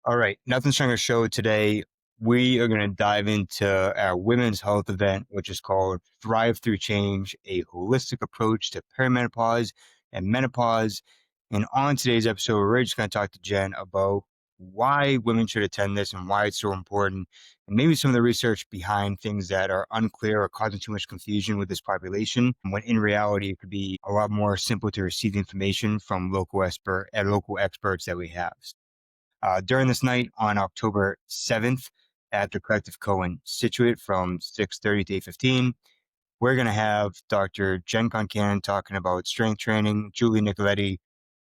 All right, Nothing Stronger show today. We are going to dive into our women's health event, which is called Thrive Through Change, a holistic approach to perimenopause and menopause. And on today's episode, we're just going to talk to Jen about why women should attend this and why it's so important, and maybe some of the research behind things that are unclear or causing too much confusion with this population, when in reality, it could be a lot more simple to receive information from local experts that we have. During this night on October 7th at the Collective Cohen Situate from 6:30 to 8:15. We're going to have Dr. Jen Concan talking about strength training, Julie Nicoletti,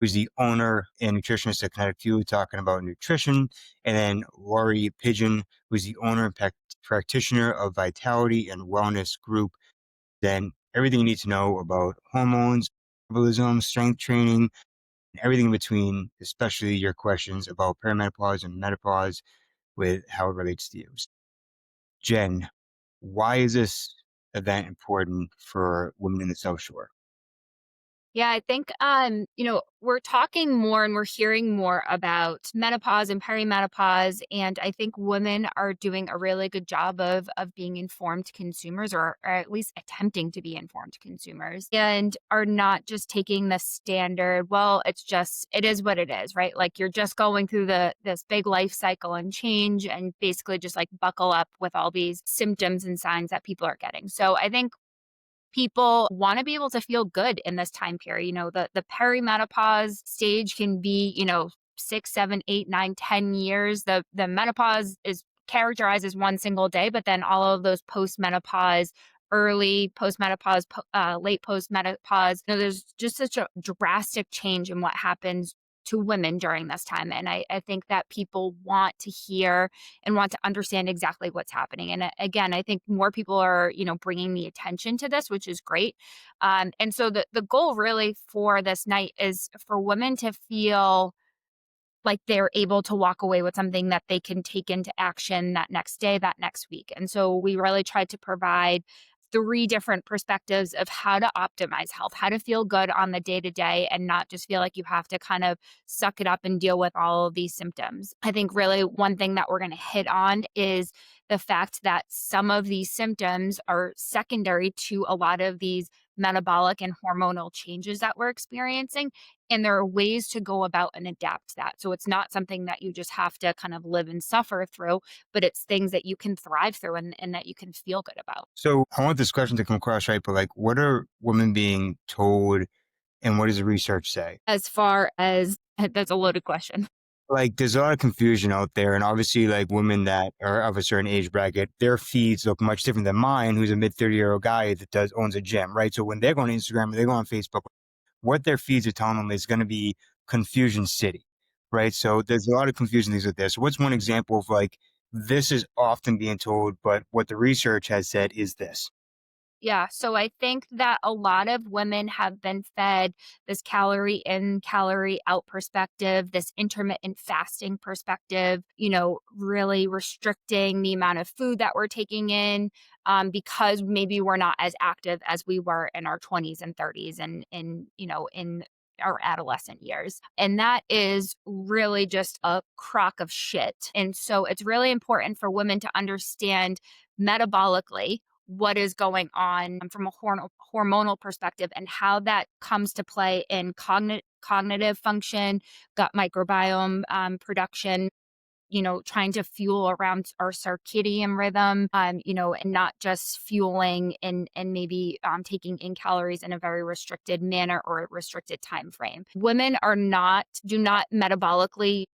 who's the owner and nutritionist at Kinetic Fuel, talking about nutrition, and then Lori Pigeon, who's the owner and practitioner of Vitality and Wellness Group. Then everything you need to know about hormones, metabolism, strength training, and everything in between, especially your questions about perimenopause and menopause with how it relates to you. Jen, why is this event important for women in the South Shore? Yeah, I think, we're talking more and we're hearing more about menopause and perimenopause. And I think women are doing a really good job of being informed consumers or at least attempting to be informed consumers and are not just taking the standard, well, it is what it is, right? Like you're just going through this big life cycle and change and basically just like buckle up with all these symptoms and signs that people are getting. So I think people want to be able to feel good in this time period. The perimenopause stage can be, 6, 7, 8, 9, 10 years. The menopause is characterized as one single day, but then all of those postmenopause, early postmenopause, late postmenopause, there's just such a drastic change in what happens to women during this time. And I think that people want to hear and want to understand exactly what's happening. And again, I think more people are, bringing the attention to this, which is great. And so the goal really for this night is for women to feel like they're able to walk away with something that they can take into action that next day, that next week. And so we really tried to provide three different perspectives of how to optimize health, how to feel good on the day to day and not just feel like you have to kind of suck it up and deal with all of these symptoms. I think really one thing that we're going to hit on is the fact that some of these symptoms are secondary to a lot of these metabolic and hormonal changes that we're experiencing. And there are ways to go about and adapt that. So it's not something that you just have to kind of live and suffer through, but it's things that you can thrive through and that you can feel good about. So I want this question to come across right, but like, what are women being told and what does the research say? As far as that's a loaded question. Like, there's a lot of confusion out there, and obviously, like women that are of a certain age bracket, their feeds look much different than mine, who's a mid 30-year-old guy that owns a gym, right? So when they're going to Instagram or they go on Facebook, what their feeds are telling them is going to be confusion city, right? So there's a lot of confusing things with this. So what's one example of like this is often being told, but what the research has said is this? Yeah, so I think that a lot of women have been fed this calorie in, calorie out perspective, this intermittent fasting perspective, really restricting the amount of food that we're taking in because maybe we're not as active as we were in our 20s and 30s and in our adolescent years. And that is really just a crock of shit. And so it's really important for women to understand metabolically what is going on from a hormonal perspective and how that comes to play in cognitive function, gut microbiome production, trying to fuel around our circadian rhythm, and not just fueling and maybe taking in calories in a very restricted manner or a restricted time frame. Women do not metabolically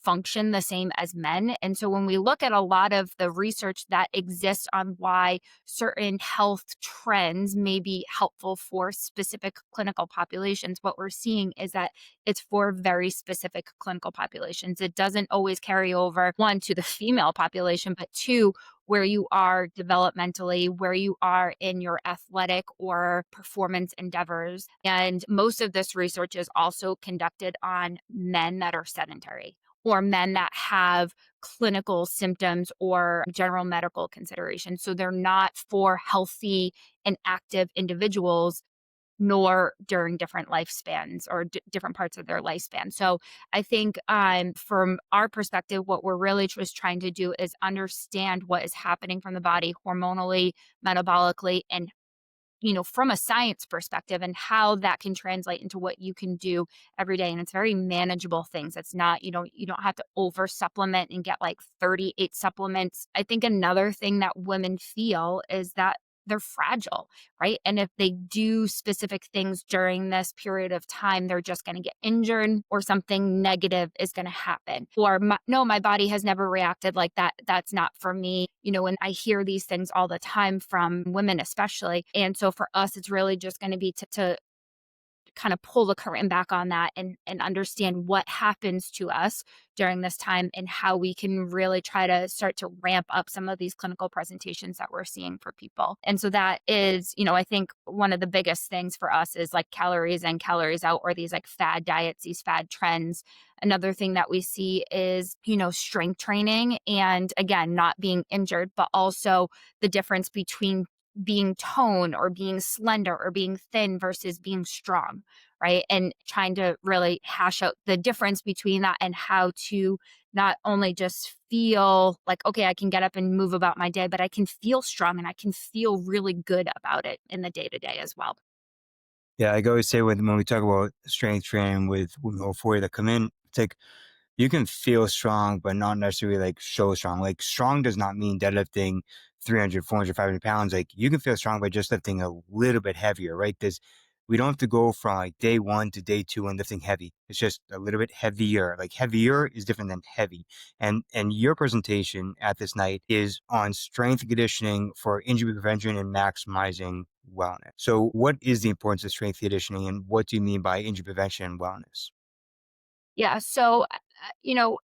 function the same as men. And so when we look at a lot of the research that exists on why certain health trends may be helpful for specific clinical populations, what we're seeing is that it's for very specific clinical populations. It doesn't always carry over, one, to the female population, but two, where you are developmentally, where you are in your athletic or performance endeavors. And most of this research is also conducted on men that are sedentary or men that have clinical symptoms or general medical considerations. So they're not for healthy and active individuals. nor during different lifespans or different parts of their lifespan. So I think from our perspective, what we're really just trying to do is understand what is happening from the body hormonally, metabolically, and from a science perspective and how that can translate into what you can do every day. And it's very manageable things. It's not, you don't have to over supplement and get like 38 supplements. I think another thing that women feel is that they're fragile, right? And if they do specific things during this period of time, they're just going to get injured or something negative is going to happen. Or, no, my body has never reacted like that. That's not for me. And I hear these things all the time from women, especially. And so for us, it's really just going to be to kind of pull the curtain back on that and understand what happens to us during this time and how we can really try to start to ramp up some of these clinical presentations that we're seeing for people. And so that is, I think one of the biggest things for us is like calories in, calories out, or these like fad diets, these fad trends. Another thing that we see is, strength training, and again, not being injured, but also the difference between being toned or being slender or being thin versus being strong, right? And trying to really hash out the difference between that and how to not only just feel like, okay, I can get up and move about my day, but I can feel strong and I can feel really good about it in the day to day as well. Yeah, I always say when we talk about strength training with women before that come in, it's like you can feel strong, but not necessarily like show strong. Like strong does not mean deadlifting 300, 400, 500 pounds. Like you can feel strong by just lifting a little bit heavier, right? We don't have to go from like day one to day two and lifting heavy. It's just a little bit heavier. Like heavier is different than heavy. And your presentation at this night is on strength and conditioning for injury prevention and maximizing wellness. So what is the importance of strength conditioning, and what do you mean by injury prevention and wellness? Yeah. So,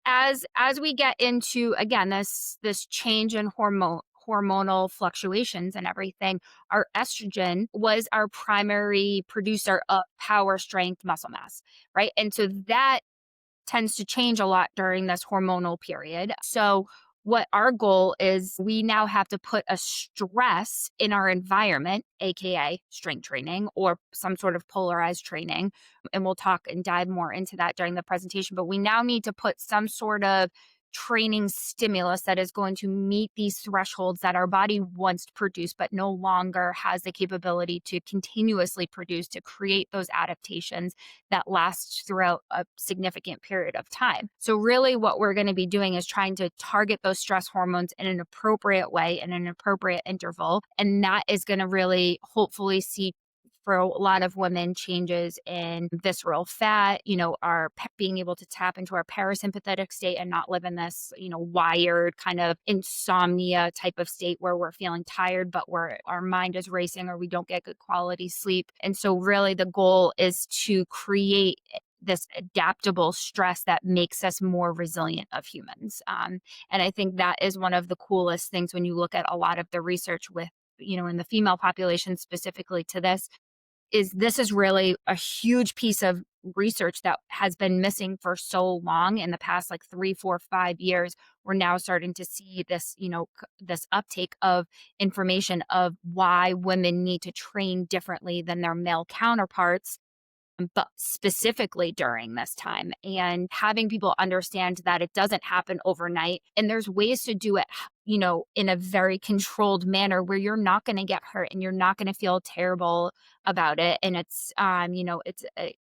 as we get into again this change in hormonal fluctuations and everything, our estrogen was our primary producer of power, strength, muscle mass, right? And so that tends to change a lot during this hormonal period. So, what our goal is, we now have to put a stress in our environment, AKA strength training or some sort of polarized training. And we'll talk and dive more into that during the presentation. But we now need to put some sort of training stimulus that is going to meet these thresholds that our body once produced, but no longer has the capability to continuously produce to create those adaptations that lasts throughout a significant period of time. So, really, what we're going to be doing is trying to target those stress hormones in an appropriate way, in an appropriate interval. And that is going to really hopefully see for a lot of women changes in visceral fat, our being able to tap into our parasympathetic state and not live in this, wired kind of insomnia type of state where we're feeling tired, but our mind is racing or we don't get good quality sleep. And so really the goal is to create this adaptable stress that makes us more resilient of humans. And I think that is one of the coolest things when you look at a lot of the research with, in the female population specifically to this is really a huge piece of research that has been missing for so long in the past like 3, 4, 5 years. We're now starting to see this, this uptake of information of why women need to train differently than their male counterparts, but specifically during this time, and having people understand that it doesn't happen overnight and there's ways to do it, in a very controlled manner where you're not going to get hurt and you're not going to feel terrible about it. And it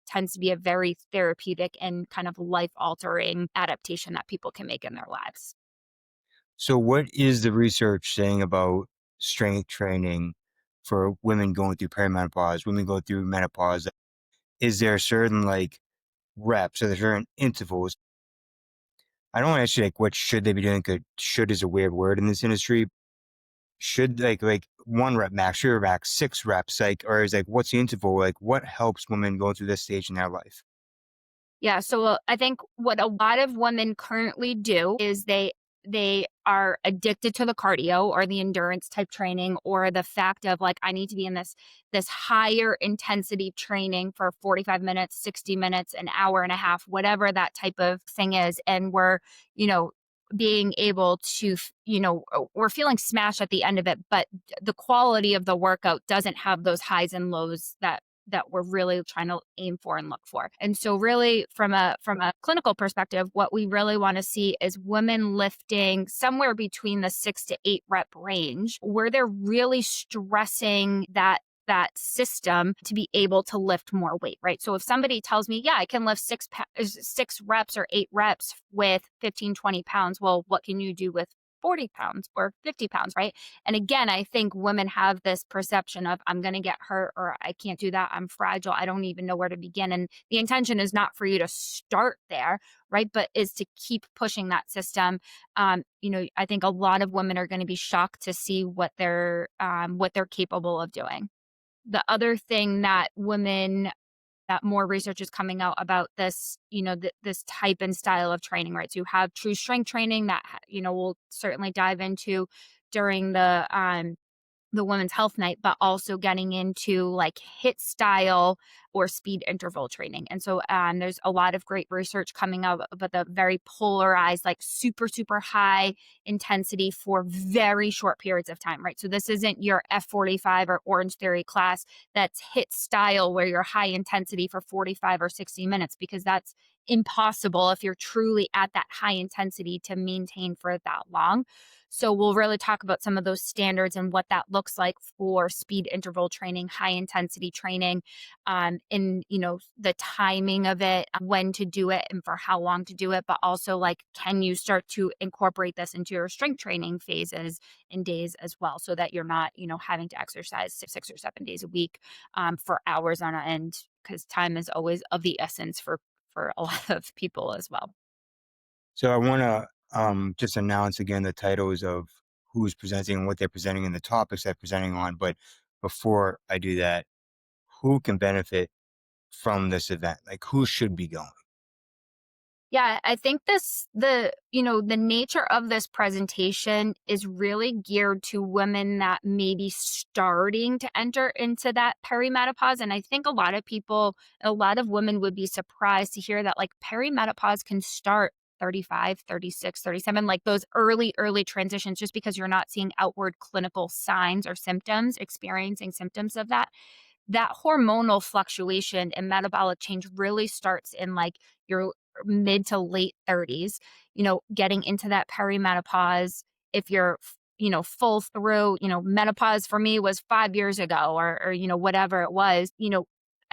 tends to be a very therapeutic and kind of life altering adaptation that people can make in their lives. So, what is the research saying about strength training for women going through perimenopause, women going through menopause? Is there certain like reps or there certain intervals? I don't want to ask you like what should they be doing, because should is a weird word in this industry. Should like 1 rep max, 3 rep max, 6 reps, like, or is like what's the interval? Like what helps women go through this stage in their life? Yeah, so I think what a lot of women currently do is they are addicted to the cardio or the endurance type training or the fact of like I need to be in this higher intensity training for 45 minutes, 60 minutes, an hour and a half, whatever that type of thing is, and we're, you know, being able to we're feeling smashed at the end of it, but the quality of the workout doesn't have those highs and lows that that we're really trying to aim for and look for. And so really from a clinical perspective, what we really want to see is women lifting somewhere between the 6 to 8 rep range where they're really stressing that system to be able to lift more weight, right? So if somebody tells me, yeah, I can lift 6 reps or 8 reps with 15, 20 pounds, well, what can you do with 40 pounds or 50 pounds, right? And again, I think women have this perception of I'm going to get hurt or I can't do that. I'm fragile. I don't even know where to begin. And the intention is not for you to start there, right? But is to keep pushing that system. I think a lot of women are going to be shocked to see what they're capable of doing. The other thing that more research is coming out about this, this type and style of training, right? So you have true strength training that, we'll certainly dive into during the women's health night, but also getting into like hit style or speed interval training. And so there's a lot of great research coming out about the very polarized, like super, super high intensity for very short periods of time, right? So this isn't your F45 or Orange Theory class that's hit style where you're high intensity for 45 or 60 minutes, because that's impossible if you're truly at that high intensity to maintain for that long. So we'll really talk about some of those standards and what that looks like for speed interval training, high intensity training, and the timing of it, when to do it, and for how long to do it. But also, like, can you start to incorporate this into your strength training phases and days as well, so that you're not having to exercise 6 or 7 days a week for hours on end, because time is always of the essence for a lot of people as well. So I want to just announce again the titles of who's presenting and what they're presenting and the topics they're presenting on. But before I do that, who can benefit from this event? Like, who should be going? Yeah, I think the nature of this presentation is really geared to women that may be starting to enter into that perimenopause. And I think a lot of women would be surprised to hear that like perimenopause can start 35, 36, 37, like those early transitions, just because you're not seeing outward clinical signs or symptoms, experiencing symptoms of that hormonal fluctuation and metabolic change really starts in like your mid to late 30s, getting into that perimenopause. If you're, full through, menopause for me was 5 years ago or whatever it was,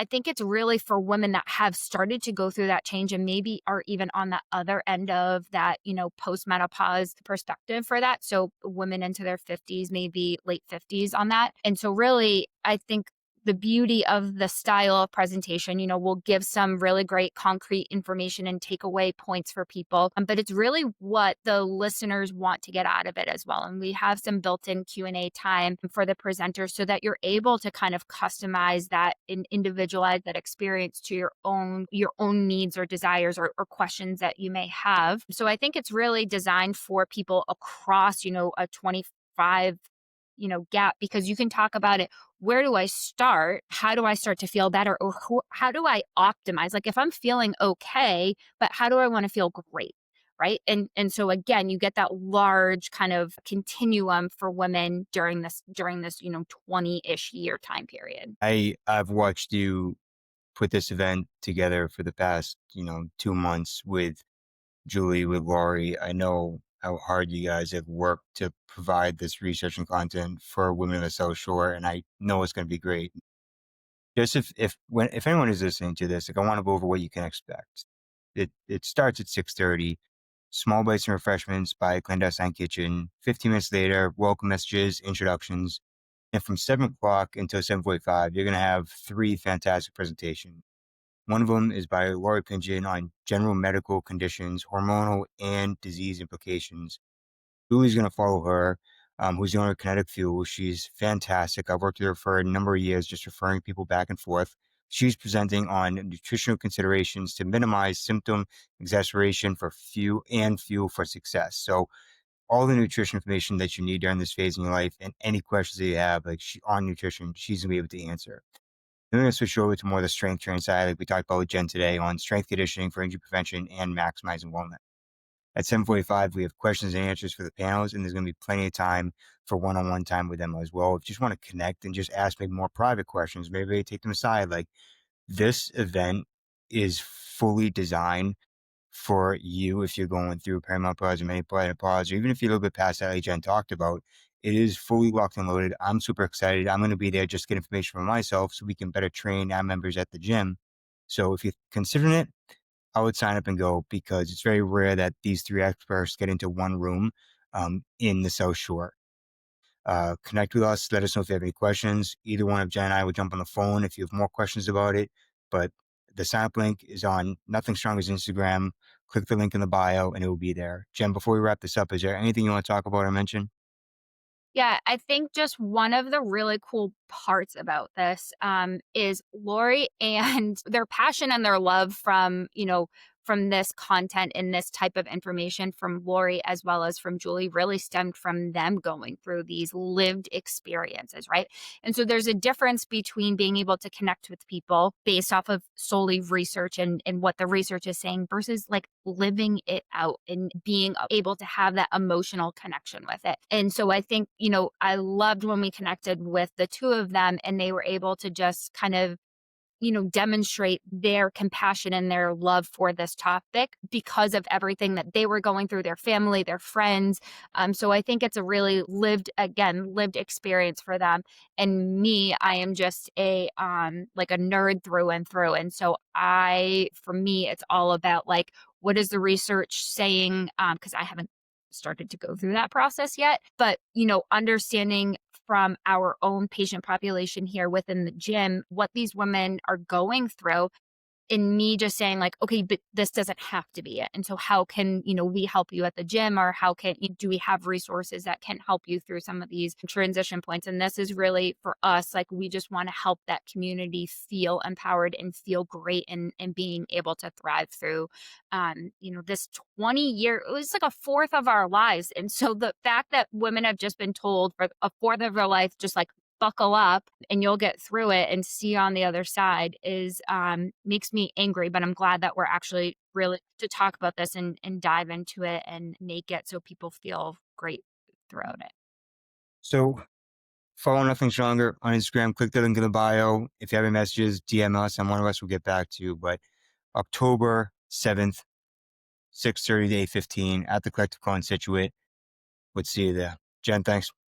I think it's really for women that have started to go through that change and maybe are even on the other end of that, postmenopause perspective for that. So women into their 50s, maybe late 50s on that. And so really, I think the beauty of the style of presentation, will give some really great concrete information and takeaway points for people. But it's really what the listeners want to get out of it as well. And we have some built-in Q&A time for the presenters so that you're able to kind of customize that and individualize that experience to your own needs or desires or questions that you may have. So I think it's really designed for people across, a 25 gap, because you can talk about it. Where do I start? How do I start to feel better? Or how do I optimize? Like if I'm feeling okay, but how do I want to feel great? Right. And so again, you get that large kind of continuum for women during this 20-ish year time period. I've watched you put this event together for the past 2 months with Julie, with Laurie. I know how hard you guys have worked to provide this research and content for women in the South Shore, and I know it's going to be great. Just if anyone is listening to this, like I want to go over what you can expect. It starts at 6:30. Small bites and refreshments by Clandestine Kitchen. 15 minutes later, welcome messages, introductions, and from 7 o'clock until 7:45, you're going to have three fantastic presentations. One of them is by Laurie Pingen on general medical conditions, hormonal and disease implications. Julie's going to follow her, who's the owner of Kinetic Fuel. She's fantastic. I've worked with her for a number of years, just referring people back and forth. She's presenting on nutritional considerations to minimize symptom exacerbation for fuel for success. So all the nutrition information that you need during this phase in your life and any questions that you have, on nutrition, she's going to be able to answer. Then we're going to switch over to more of the strength training side, like we talked about with Jen today, on strength conditioning for injury prevention and maximizing wellness. At 7:45, we have questions and answers for the panels, and there's going to be plenty of time for one-on-one time with them as well. If you just want to connect and just ask maybe more private questions, maybe take them aside. Like, this event is fully designed for you if you're going through perimenopause or menopause, or even if you're a little bit past that, like Jen talked about. It is fully locked and loaded. I'm super excited. I'm going to be there just to get information for myself so we can better train our members at the gym. So if you're considering it, I would sign up and go, because it's very rare that these three experts get into one room in the South Shore. Connect with us. Let us know if you have any questions. Either one of Jen and I will jump on the phone if you have more questions about it. But the sign up link is on Nothing Stronger's Instagram. Click the link in the bio and it will be there. Jen, before we wrap this up, is there anything you want to talk about or mention? Yeah, I think just one of the really cool parts about this is Lori and their passion and their love from, from this content and this type of information from Lori as well as from Julie really stemmed from them going through these lived experiences, right? And so there's a difference between being able to connect with people based off of solely research and what the research is saying versus like living it out and being able to have that emotional connection with it. And so I think, I loved when we connected with the two of them and they were able to just kind of demonstrate their compassion and their love for this topic because of everything that they were going through, their family, their friends. So I think it's a really lived experience for them. And me, I am just like a nerd through and through. And so for me, it's all about like, what is the research saying? Because I haven't started to go through that process yet, but understanding from our own patient population here within the gym, what these women are going through, and me just saying like, okay, but this doesn't have to be it. And so how can, we help you at the gym, or how can do we have resources that can help you through some of these transition points? And this is really for us, like we just want to help that community feel empowered and feel great and being able to thrive through this 20-year, it was like a fourth of our lives. And so the fact that women have just been told for a fourth of their life, just like buckle up and you'll get through it and see on the other side is makes me angry, but I'm glad that we're actually really to talk about this and dive into it and make it so people feel great throughout it. So follow Nothing Stronger on Instagram. Click the link in the bio. If you have any messages, DM us and one of us will get back to you. But October 7th, 6:30 to 8:15 at the Collective Con Situate. Let's see you there. Jen, thanks.